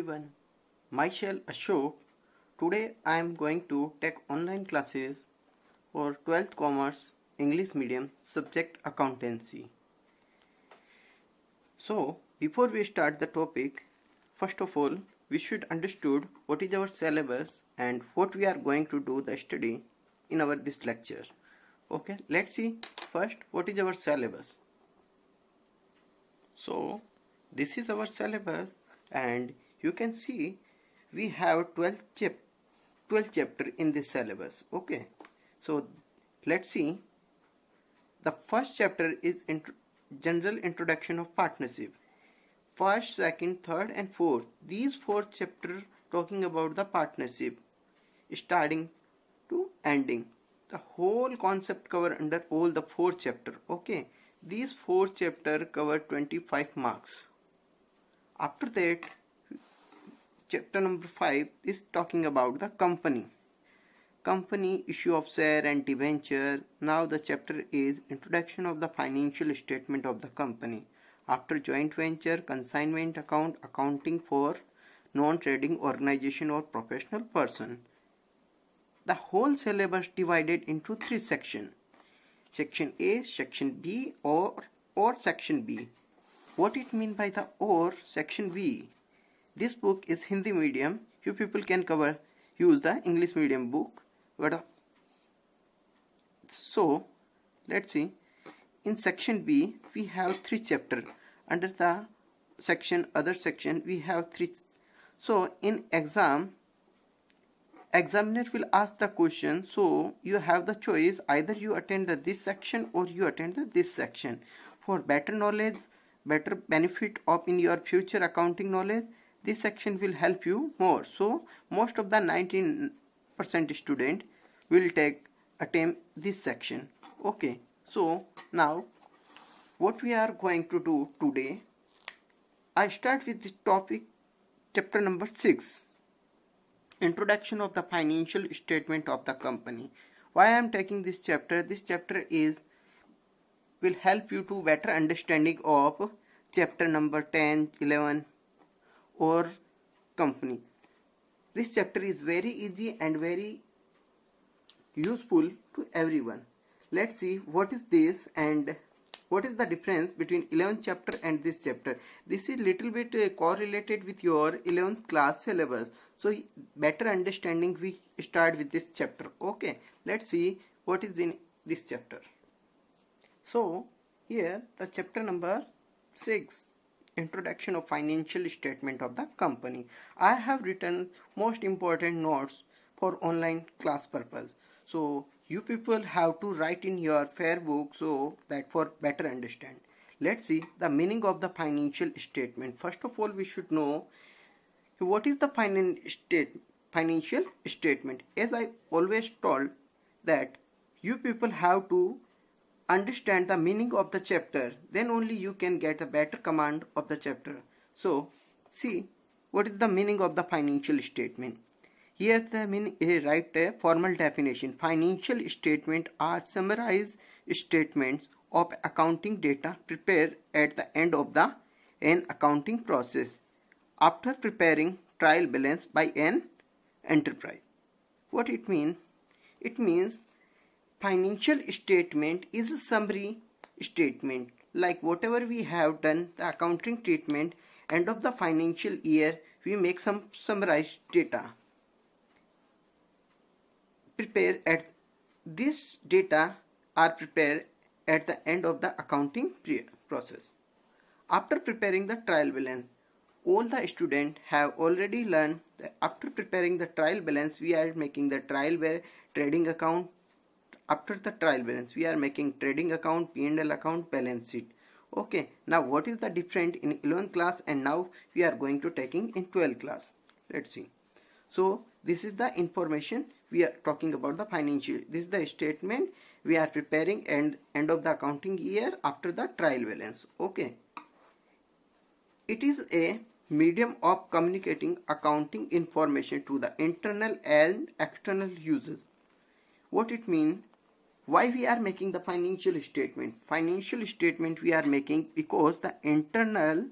everyone, myself Ashok. Today I am going to take online classes for 12th Commerce English Medium subject accountancy. So before we start the topic, first of all we should understood what is our syllabus and what we are going to do the study in our this lecture. Okay, let's see first what is our syllabus. So this is our syllabus and you can see we have 12 chapter in this syllabus. Okay, so let's see. The first chapter is general introduction of partnership. First, second, third and fourth, these four chapters talking about the partnership starting to ending. The whole concept cover under all the four chapter. Okay, these four chapter cover 25 marks. After that, chapter number 5 is talking about the company, issue of share and debenture. Now the chapter is introduction of the financial statement of the company. After joint venture, consignment account, accounting for non-trading organization or professional person. The whole syllabus divided into 3 sections. Section A, Section B or Section B. What it mean by the or Section B? This book is Hindi medium. You people can use the English medium book. So let's see. In Section B we have 3 chapters. Under the other section we have 3. So in examiner will ask the question, so you have the choice, either you attend this section or you attend this section. For better knowledge, better benefit of in your future accounting knowledge, this section will help you more. So most of the 19% student will attempt this section. Okay, so now what we are going to do today, I start with the topic chapter number 6, introduction of the financial statement of the company. Why I am taking this chapter? This chapter will help you to better understanding of chapter number 10, 11 or company. This chapter is very easy and very useful to everyone. Let's see what is this and what is the difference between 11th chapter and this chapter. This is little bit correlated with your 11th class syllabus. So better understanding we start with this chapter. Okay, let's see what is in this chapter. So here the chapter number 6, introduction of financial statement of the company. I have written most important notes for online class purpose. So you people have to write in your fair book so that for better understand. Let's see the meaning of the financial statement. First of all, we should know what is the financial statement. As I always told that you people have to understand the meaning of the chapter, then only you can get a better command of the chapter. So see what is the meaning of the financial statement. Here the meaning write a formal definition. Financial statement are summarized statements of accounting data prepared at the end of an accounting process after preparing trial balance by an enterprise. What it means? It means financial statement is a summary statement, like whatever we have done the accounting treatment end of the financial year, we make some summarized data prepared at this data are prepared at the end of the accounting process. After preparing the trial balance, all the students have already learned that after preparing the trial balance we are making the trading account. After the trial balance we are making trading account, P&L account, balance sheet. Okay, now what is the difference in 11th class and now we are going to taking in 12th class. Let's see. So this is the information we are talking about the financial. This is the statement we are preparing and end of the accounting year after the trial balance. Okay, it is a medium of communicating accounting information to the internal and external users. What it means? Why we are making the financial statement? Financial statement we are making because the internal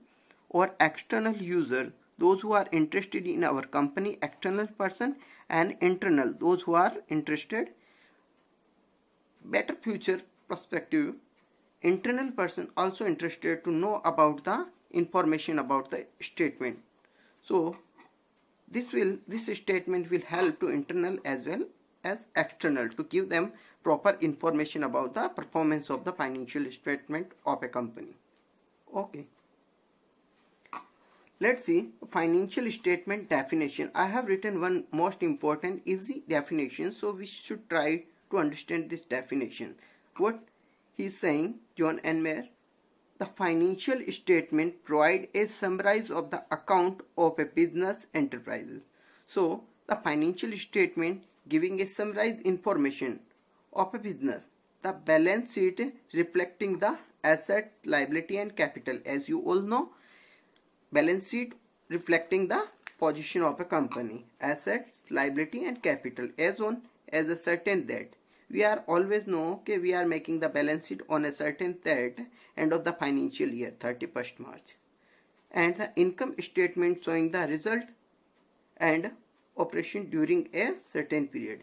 or external user, those who are interested in our company, external person, and internal, those who are interested better future perspective, internal person also interested to know about the information about the statement. So this statement will help to internal as well as external to give them proper information about the performance of the financial statement of a company. Okay, let's see financial statement definition. I have written one most important easy definition, so we should try to understand this definition. What he is saying, John N. Mayer, the financial statement provide a summary of the account of a business enterprises. So the financial statement giving a summarized information of a business. The balance sheet reflecting the assets, liability and capital. As you all know, balance sheet reflecting the position of a company, assets, liability and capital as on as a certain date. We are always know okay, we are making the balance sheet on a certain date, end of the financial year, 31st March. And the income statement showing the result and operation during a certain period.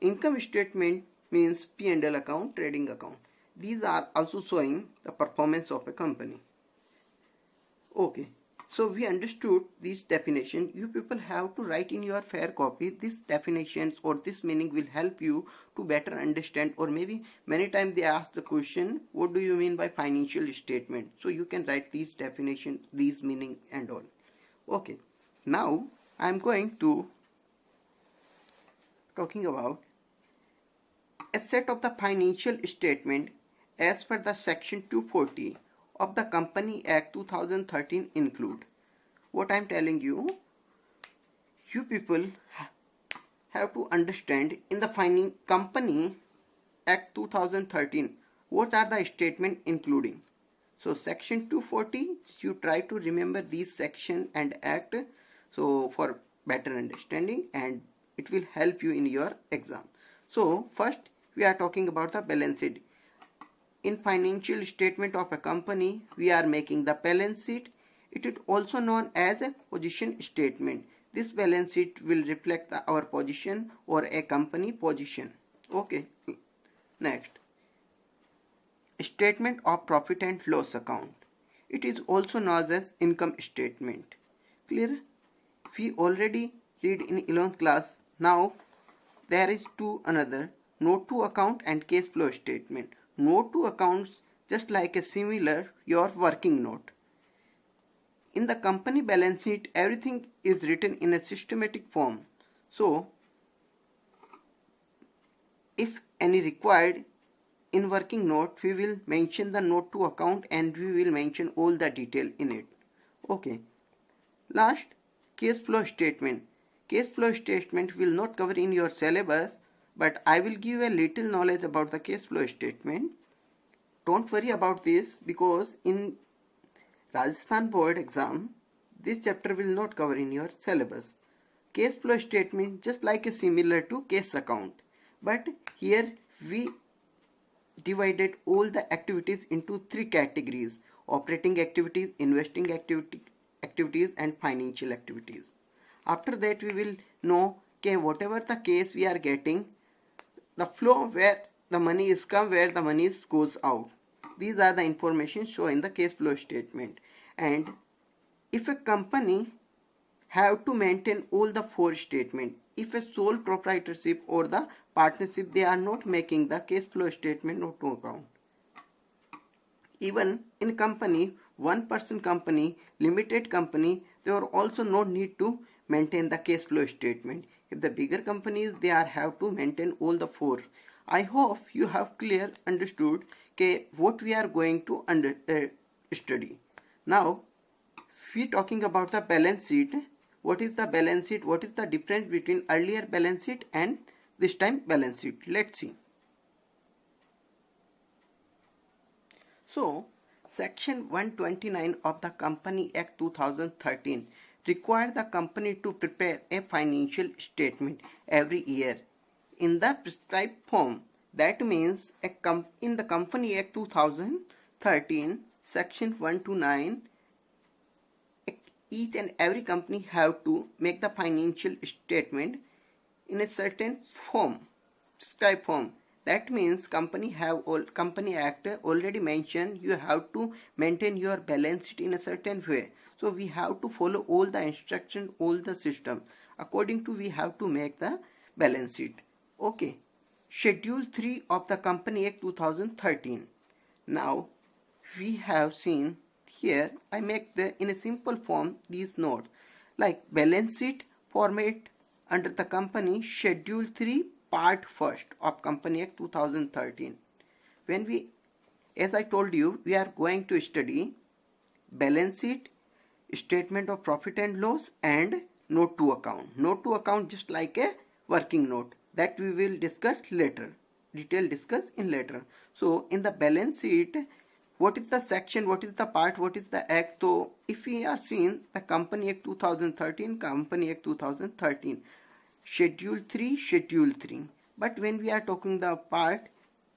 Income statement means P&L account, trading account. These are also showing the performance of a company. Okay. So we understood this definition. You people have to write in your fair copy these definitions, or this meaning will help you to better understand, or maybe many times they ask the question, what do you mean by financial statement? So you can write these definitions, these meaning and all. Okay, now I am going to talking about a set of the financial statement as per the section 240 of the Company Act 2013 include. What I am telling you, you people have to understand in the Company Act 2013 what are the statement including. So section 240, you try to remember these section and act, so for better understanding, and it will help you in your exam. So first we are talking about the balance sheet. In financial statement of a company, we are making the balance sheet. It is also known as a position statement. This balance sheet will reflect our position or a company position. Okay, next. Statement of profit and loss account. It is also known as income statement. Clear? We already read in 11th class. Now there is another note to account and cash flow statement. Note to accounts just like a similar your working note. In the company balance sheet, everything is written in a systematic form. So if any required in working note, we will mention the note to account and we will mention all the detail in it. Okay. Last, cash flow statement. Cash flow statement will not cover in your syllabus, but I will give a little knowledge about the cash flow statement. Don't worry about this, because in Rajasthan board exam, this chapter will not cover in your syllabus. Cash flow statement just like a similar to cash account, but here we divided all the activities into three categories: operating activities, investing activities and financial activities. After that we will know okay, whatever the case we are getting, the flow where the money is come, where the money goes out. These are the information shown in the cash flow statement. And if a company have to maintain all the four statements, if a sole proprietorship or the partnership, they are not making the cash flow statement note to account. Even in company, one person company, limited company, they are also no need to maintain the cash flow statement. If the bigger companies, they are have to maintain all the four. I hope you have clear understood what we are going to study. Now we talking about the balance sheet. What is the balance sheet? What is the difference between earlier balance sheet and this time balance sheet? Let's see. So section 129 of the Company Act 2013 require the company to prepare a financial statement every year in the prescribed form. That means in the Company Act 2013 section 129, each and every company have to make the financial statement in a certain form, prescribed form. That means Company Act already mentioned you have to maintain your balance sheet in a certain way. So we have to follow all the instruction, all the system. According to we have to make the balance sheet. Okay. Schedule 3 of the Company Act 2013. Now we have seen here I make in a simple form these notes like balance sheet format under the company schedule 3 part 1st of Company Act 2013. When we, as I told you, we are going to study balance sheet, statement of profit and loss, and note to account. Note to account just like a working note, that we will discuss later, detail discuss in later. So in the balance sheet, what is the section, what is the part, what is the act? So if we are seeing the Company Act 2013, Company Act 2013, schedule 3. But when we are talking the part,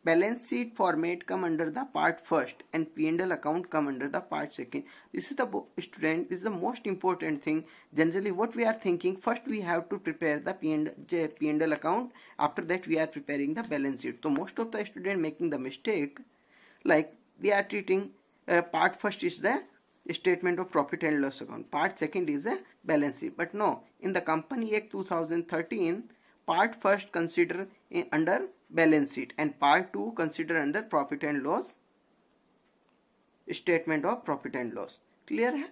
balance sheet format come under the part first and P&L account come under the part second. This is the student, this is the most important thing. Generally what we are thinking, first we have to prepare the P&L account, after that we are preparing the balance sheet. So most of the student making the mistake, like they are treating part first is the statement of profit and loss account, part second is a balance sheet. But no, in the Company Act 2013, part first consider under balance sheet and part 2 consider under profit and loss, statement of profit and loss. Clear hai?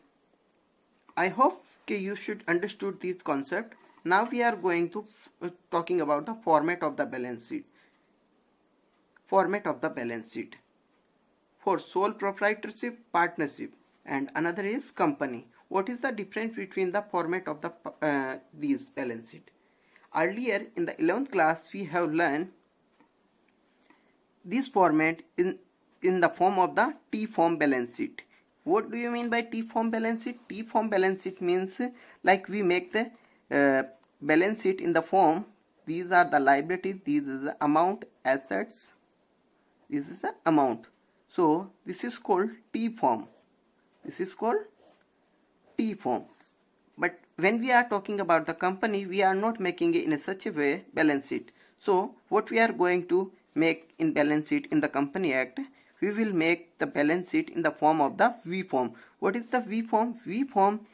I hope you should understood this concept. Now we are going to talking about the format of the balance sheet. Format of the balance sheet for sole proprietorship, partnership, and another is company. What is the difference between the format of the these balance sheet? Earlier in the 11th class we have learned this format in the form of the T-form balance sheet. What do you mean by T-form balance sheet? T-form balance sheet means like we make the balance sheet in the form, these are the liabilities, this is the amount, assets, this is the amount. So this is called T-form. This is called T-form. But when we are talking about the company, we are not making it in a such a way balance sheet. So what we are going to make in balance sheet in the Company Act, we will make the balance sheet in the form of the V form. What is the V form? V form,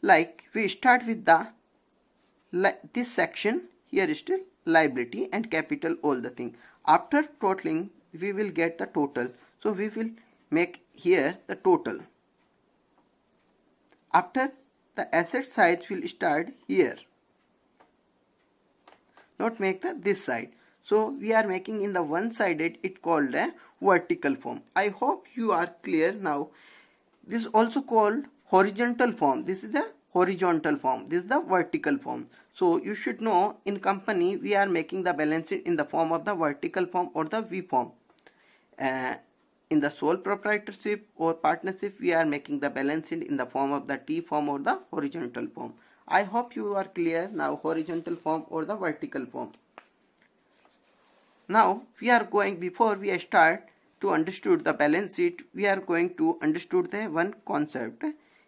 like we start with the this section, here is still liability and capital, all the thing. After totaling, we will get the total. So we will make here the total. After the asset side will start here, not make the this side. So we are making in the one sided, it called a vertical form. I hope you are clear now. This is also called horizontal form. This is the horizontal form. This is the vertical form. So you should know in company we are making the balance sheet in the form of the vertical form or the V form. In the sole proprietorship or partnership, we are making the balance sheet in the form of the T form or the horizontal form. I hope you are clear now, horizontal form or the vertical form. Now we are going, before we start to understood the balance sheet, we are going to understood the one concept.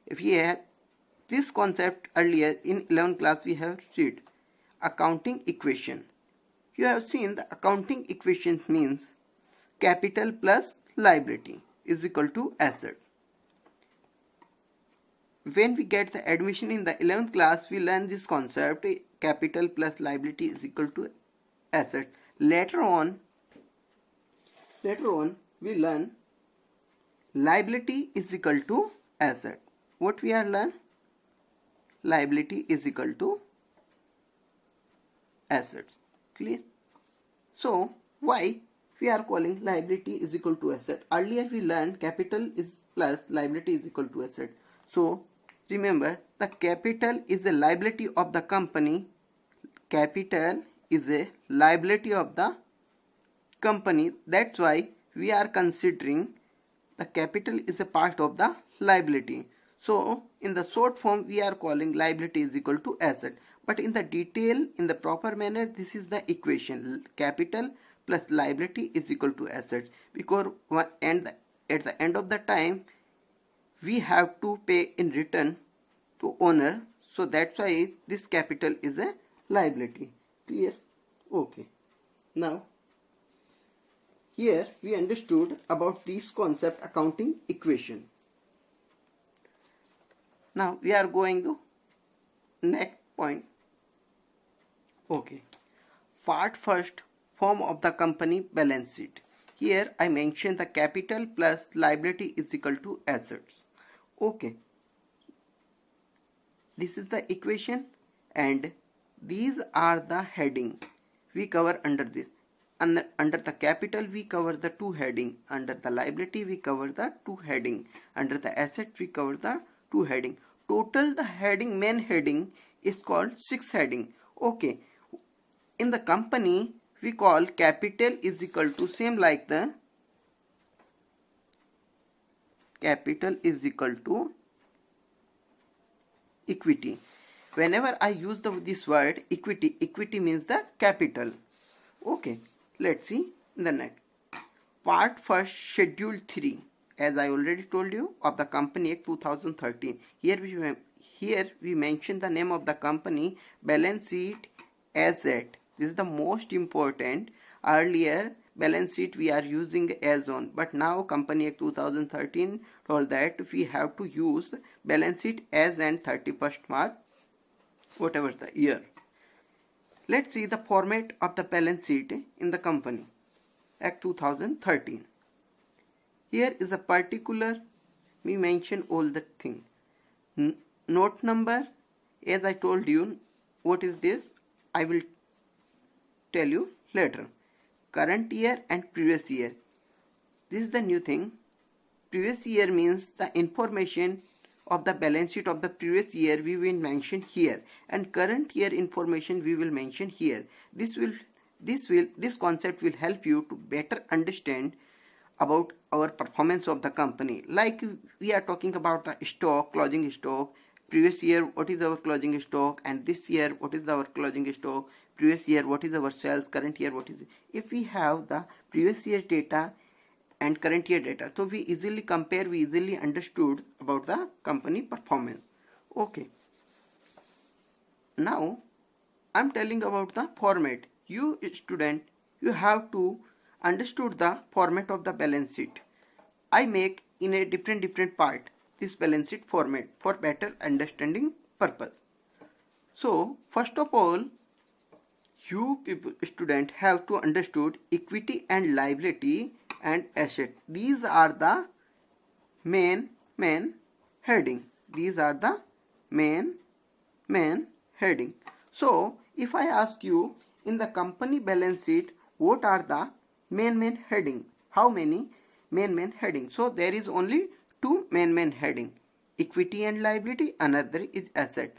If we have this concept earlier in 11th class, we have read accounting equation. You have seen the accounting equation means capital plus liability is equal to asset. When we get the admission in the 11th class, we learn this concept, capital plus liability is equal to asset. Later on we learn liability is equal to asset. What we are learn? Liability is equal to assets. Clear? So why we are calling liability is equal to asset? Earlier we learned capital is plus liability is equal to asset. So remember, the capital is a liability of the company. Capital is a liability of the company. That's why we are considering the capital is a part of the liability. So in the short form we are calling liability is equal to asset. But in the detail, in the proper manner, this is the equation. Capital plus liability is equal to asset. Because at the end of the time, we have to pay in return to owner. So that's why this capital is a liability. Clear? Okay. Now here we understood about this concept accounting equation. Now we are going to next point. Okay. Part first, form of the company balance sheet. Here I mentioned the capital plus liability is equal to assets. Okay. This is the equation and these are the heading we cover under this. Under the capital we cover the two heading, under the liability we cover the two heading, under the asset we cover the two heading. Total the heading, main heading is called 6 heading. Okay, in the company we call capital is equal to same like the capital is equal to equity. Whenever I use this word equity means the capital. Okay, let's see the next part first, schedule 3, as I already told you, of the Company Act 2013. Here we mention the name of the company, balance sheet, asset. This is the most important. Earlier balance sheet we are using as on, but now Company Act 2013 told that we have to use balance sheet as and 31st March whatever the year. Let's see the format of the balance sheet in the Company Act 2013. Here is a particular, we mention all the thing. Note number, as I told you, what is this? I will tell you later. Current year and previous year. This is the new thing. Previous year means the information of the balance sheet of the previous year we will mention here, and current year information we will mention here. This concept will help you to better understand about our performance of the company. Like we are talking about the stock, closing stock, previous year what is our closing stock, and this year what is our closing stock, previous year what is our sales, current year what is it. If we have the previous year data and current year data, so we easily compare, we easily understood about the company performance. Okay, now I'm telling about the format. You student, you have to understood the format of the balance sheet. I make in a different part this balance sheet format for better understanding purpose. So first of all, you people student have to understood equity and liability and asset. These are the main heading. These are the main heading. So if I ask you in the company balance sheet, what are the main heading? How many main heading? So there is only two main heading, equity and liability, another is asset.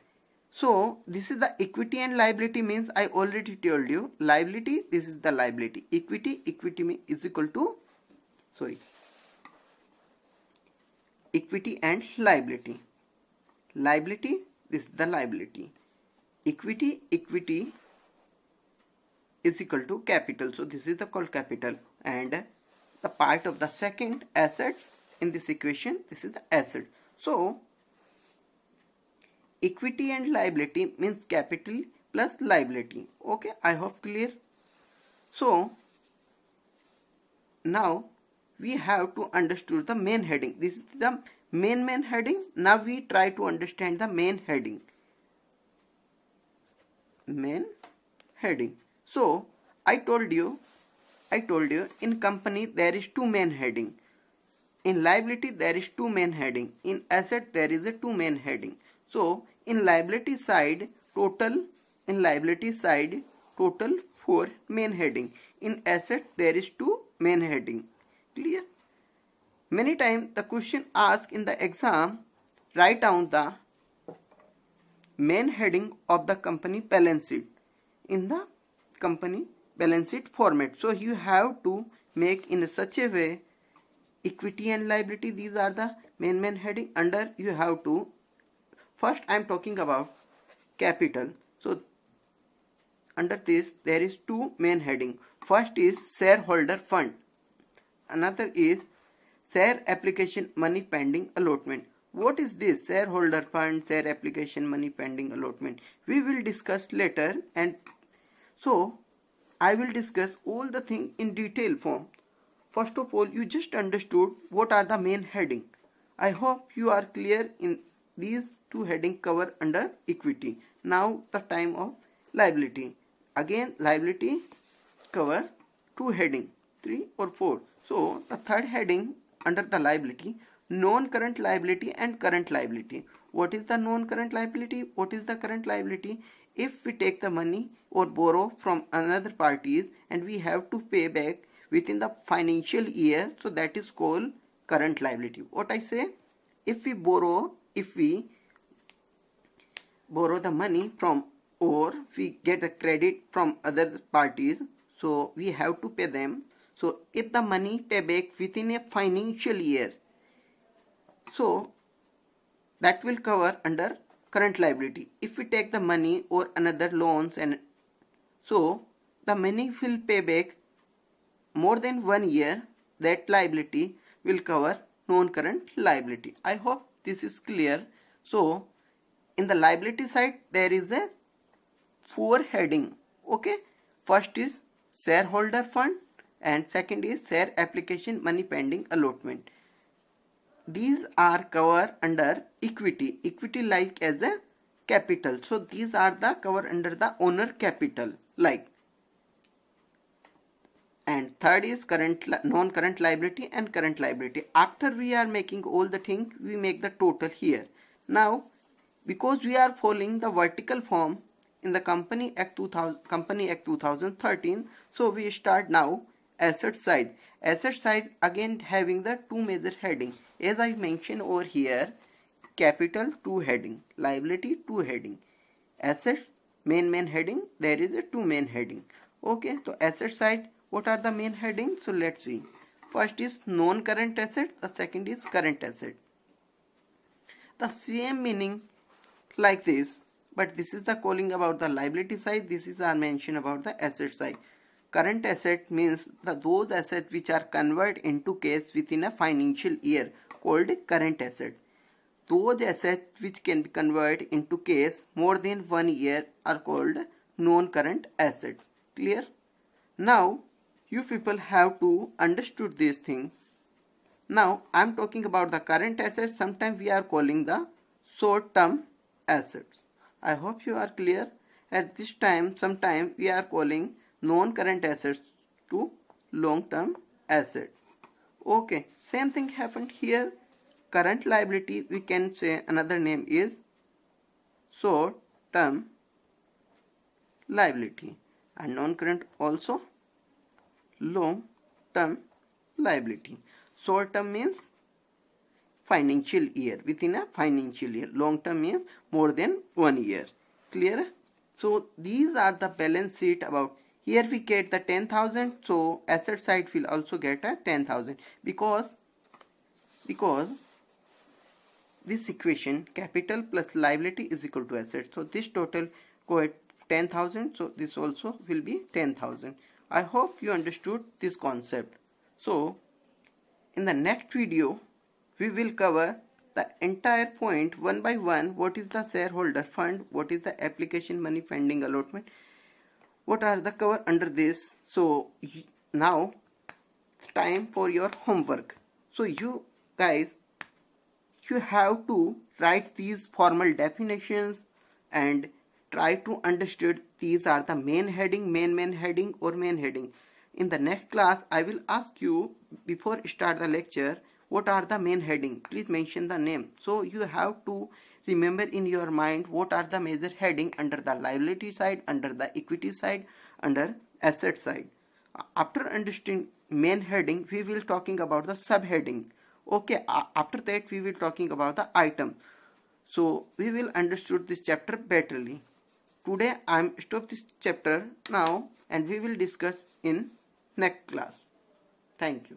So this is the equity and liability means I already told you, liability, this is the liability, equity is equal to, equity and liability, this is the liability, equity is equal to capital, so this is the called capital, and the part of the second assets in this equation, this is the asset. So equity and liability means capital plus liability. Okay, I hope clear. So now we have to understand the main heading. This is the main heading. Now we try to understand the main heading. Main heading. So I told you in company there is two main heading. In liability there is two main heading. In asset there is a two main heading. So in liability side total 4 main heading. In asset there is 2 main heading. Clear? Many times the question asked in the exam, write down the main heading of the company balance sheet in the company balance sheet format. So you have to make in such a way, equity and liability, these are the main heading. Under you have to, first I am talking about capital. So under this there is two main heading. First is shareholder fund, another is share application money pending allotment. What is this shareholder fund, share application, money pending allotment? We will discuss later, and so I will discuss all the thing in detail form. First of all, you just understood what are the main heading. I hope you are clear in these two heading cover under equity. Now the time of liability. Again, liability cover two heading, 3 or 4. So the third heading under the liability, non-current liability and current liability. What is the non-current liability? What is the current liability? If we take the money or borrow from another parties and we have to pay back within the financial year, so that is called current liability. What I say? If we borrow the money from, or we get a credit from other parties, so we have to pay them. So if the money pay back within a financial year, so that will cover under current liability. If we take the money or another loans, and so the money will pay back more than 1 year, that liability will cover non-current liability. I hope this is clear. So in the liability side there is a 4 heading. Okay, first is shareholder fund and second is share application, money pending allotment. These are covered under equity. Equity like as a capital. So these are the covered under the owner capital like. And third is non-current liability and current liability. After we are making all the things, we make the total here. Now, because we are following the vertical form in the Company Act 2013, so we start now asset side. Asset side again having the two major heading. As I mentioned over here, capital 2 heading, liability 2 heading, asset main heading, there is a 2 main heading. Okay, so asset side, what are the main headings? So let's see. First is non-current asset, the second is current asset. The same meaning like this, but this is the calling about the liability side, this is our mention about the asset side. Current asset means those assets which are converted into cash within a financial year, called current asset. Those assets which can be converted into cash more than 1 year are called non-current asset. Clear? Now you people have to understood this thing. Now I am talking about the current assets. Sometimes we are calling the short-term assets. I hope you are clear. At this time, sometimes we are calling non-current assets to long-term assets. Okay, same thing happened here. Current liability, we can say another name is short-term liability, and non-current also long-term liability. Short-term means financial year, within a financial year. Long-term means more than 1 year. Clear? So these are the balance sheet about. Here we get the 10,000, so asset side will also get a 10,000 because this equation, capital plus liability is equal to asset. So this total go at 10,000, so this also will be 10,000. I hope you understood this concept. So in the next video we will cover the entire point one by one. What is the shareholder fund, what is the application, money pending allotment, what are the cover under this. So now time for your homework. So you guys, you have to write these formal definitions and try to understand these are the main heading, main heading or main heading. In the next class I will ask you before start the lecture, what are the main heading? Please mention the name. So you have to remember in your mind what are the major heading under the liability side, under the equity side, under asset side. After understanding main heading, we will talking about the subheading. Okay, after that we will talking about the item. So we will understood this chapter betterly. Today I am stop this chapter now and we will discuss in next class. Thank you.